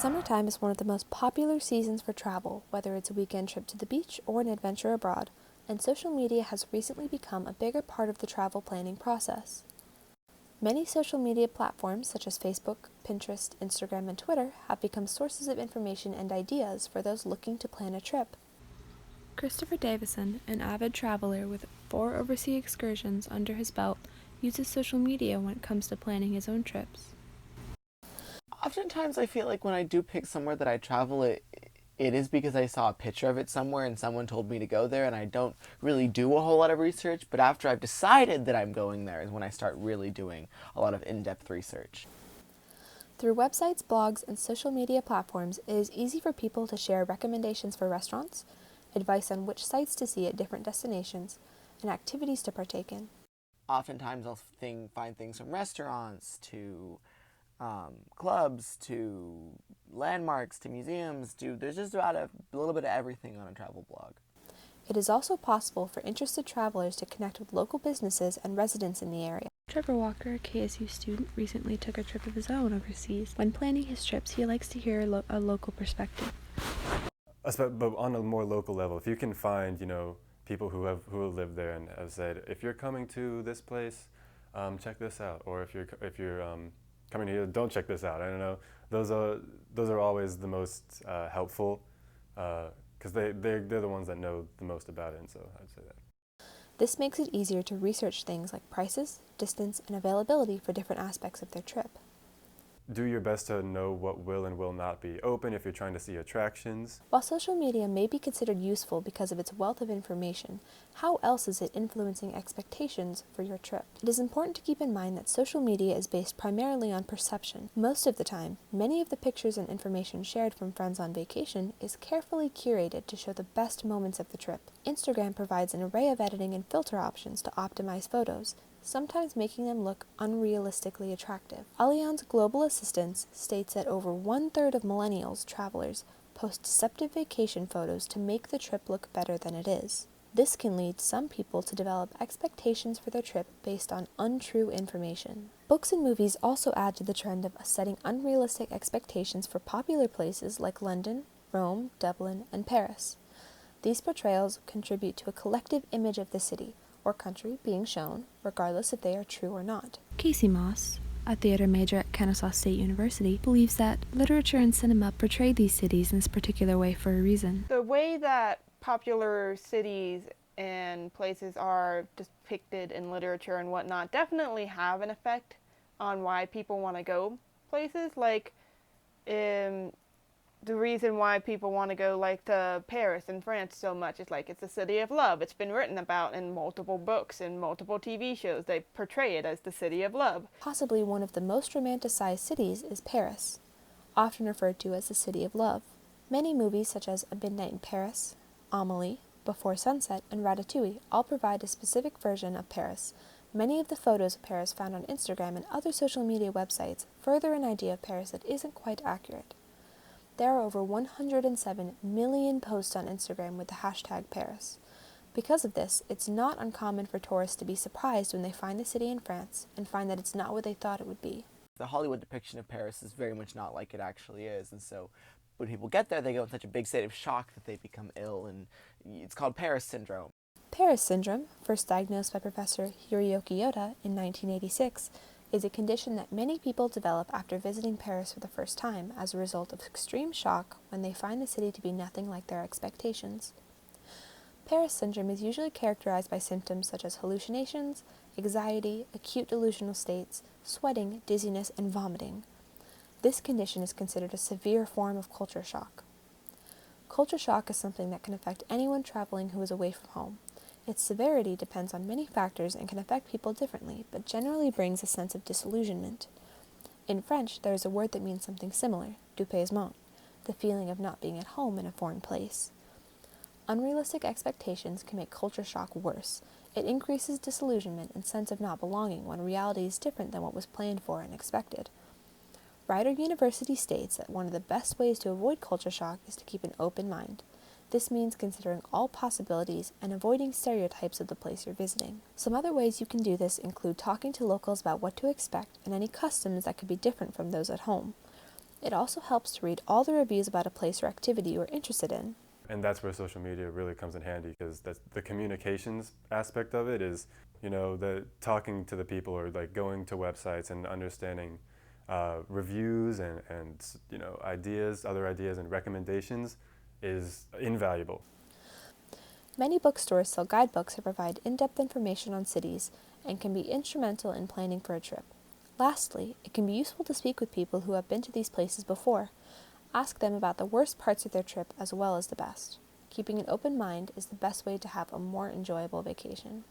Summertime is one of the most popular seasons for travel, whether it's a weekend trip to the beach or an adventure abroad, and social media has recently become a bigger part of the travel planning process. Many social media platforms such as Facebook, Pinterest, Instagram, and Twitter have become sources of information and ideas for those looking to plan a trip. Christopher Davison, an avid traveler with 4 overseas excursions under his belt, uses social media when it comes to planning his own trips. Oftentimes I feel like when I do pick somewhere that I travel, it is because I saw a picture of it somewhere and someone told me to go there, and I don't really do a whole lot of research, but after I've decided that I'm going there is when I start really doing a lot of in-depth research. Through websites, blogs, and social media platforms, it is easy for people to share recommendations for restaurants, advice on which sites to see at different destinations, and activities to partake in. Oftentimes I'll find things from restaurants to clubs to landmarks to museums to there's just about a little bit of everything on a travel blog. It is also possible for interested travelers to connect with local businesses and residents in the area. Trevor Walker, a KSU student, recently took a trip of his own overseas. When planning his trips, he likes to hear a local perspective. But on a more local level, if you can find, people who have lived there and have said, if you're coming to this place, check this out, or if you're coming here, don't check this out. I don't know. Those are always the most helpful because they're the ones that know the most about it, and so I'd say that. This makes it easier to research things like prices, distance, and availability for different aspects of their trip. Do your best to know what will and will not be open if you're trying to see attractions. While social media may be considered useful because of its wealth of information, how else is it influencing expectations for your trip? It is important to keep in mind that social media is based primarily on perception. Most of the time, many of the pictures and information shared from friends on vacation is carefully curated to show the best moments of the trip. Instagram provides an array of editing and filter options to optimize photos, sometimes making them look unrealistically attractive. Allianz Global Assistance states that over 1/3 of millennials travelers post deceptive vacation photos to make the trip look better than it is. This can lead some people to develop expectations for their trip based on untrue information. Books and movies also add to the trend of setting unrealistic expectations for popular places like London, Rome, Dublin, and Paris. These portrayals contribute to a collective image of the city or country being shown, regardless if they are true or not. Casey Moss, a theater major at Kennesaw State University, believes that literature and cinema portray these cities in this particular way for a reason. The way that popular cities and places are depicted in literature and whatnot definitely have an effect on why people want to go places. Like, the reason why people want to go to Paris in France so much is it's a city of love. It's been written about in multiple books and multiple TV shows. They portray it as the city of love. Possibly one of the most romanticized cities is Paris, often referred to as the city of love. Many movies such as A Midnight in Paris, Amélie, Before Sunset, and Ratatouille all provide a specific version of Paris. Many of the photos of Paris found on Instagram and other social media websites further an idea of Paris that isn't quite accurate. There are over 107 million posts on Instagram with the hashtag Paris. Because of this, it's not uncommon for tourists to be surprised when they find the city in France and find that it's not what they thought it would be. The Hollywood depiction of Paris is very much not like it actually is, and so when people get there, they go in such a big state of shock that they become ill, and it's called Paris syndrome. Paris syndrome, first diagnosed by Professor Hiroyuki Yoda in 1986, is a condition that many people develop after visiting Paris for the first time as a result of extreme shock when they find the city to be nothing like their expectations. Paris syndrome is usually characterized by symptoms such as hallucinations, anxiety, acute delusional states, sweating, dizziness, and vomiting. This condition is considered a severe form of culture shock. Culture shock is something that can affect anyone traveling who is away from home. Its severity depends on many factors and can affect people differently, but generally brings a sense of disillusionment. In French, there is a word that means something similar, dépaysement, the feeling of not being at home in a foreign place. Unrealistic expectations can make culture shock worse. It increases disillusionment and sense of not belonging when reality is different than what was planned for and expected. Rider University states that one of the best ways to avoid culture shock is to keep an open mind. This means considering all possibilities and avoiding stereotypes of the place you're visiting. Some other ways you can do this include talking to locals about what to expect and any customs that could be different from those at home. It also helps to read all the reviews about a place or activity you are interested in. And that's where social media really comes in handy, because that's the communications aspect of it is, the talking to the people, or like going to websites and understanding reviews and ideas, other ideas and recommendations is invaluable. Many bookstores sell guidebooks that provide in-depth information on cities and can be instrumental in planning for a trip. Lastly, it can be useful to speak with people who have been to these places before. Ask them about the worst parts of their trip as well as the best. Keeping an open mind is the best way to have a more enjoyable vacation.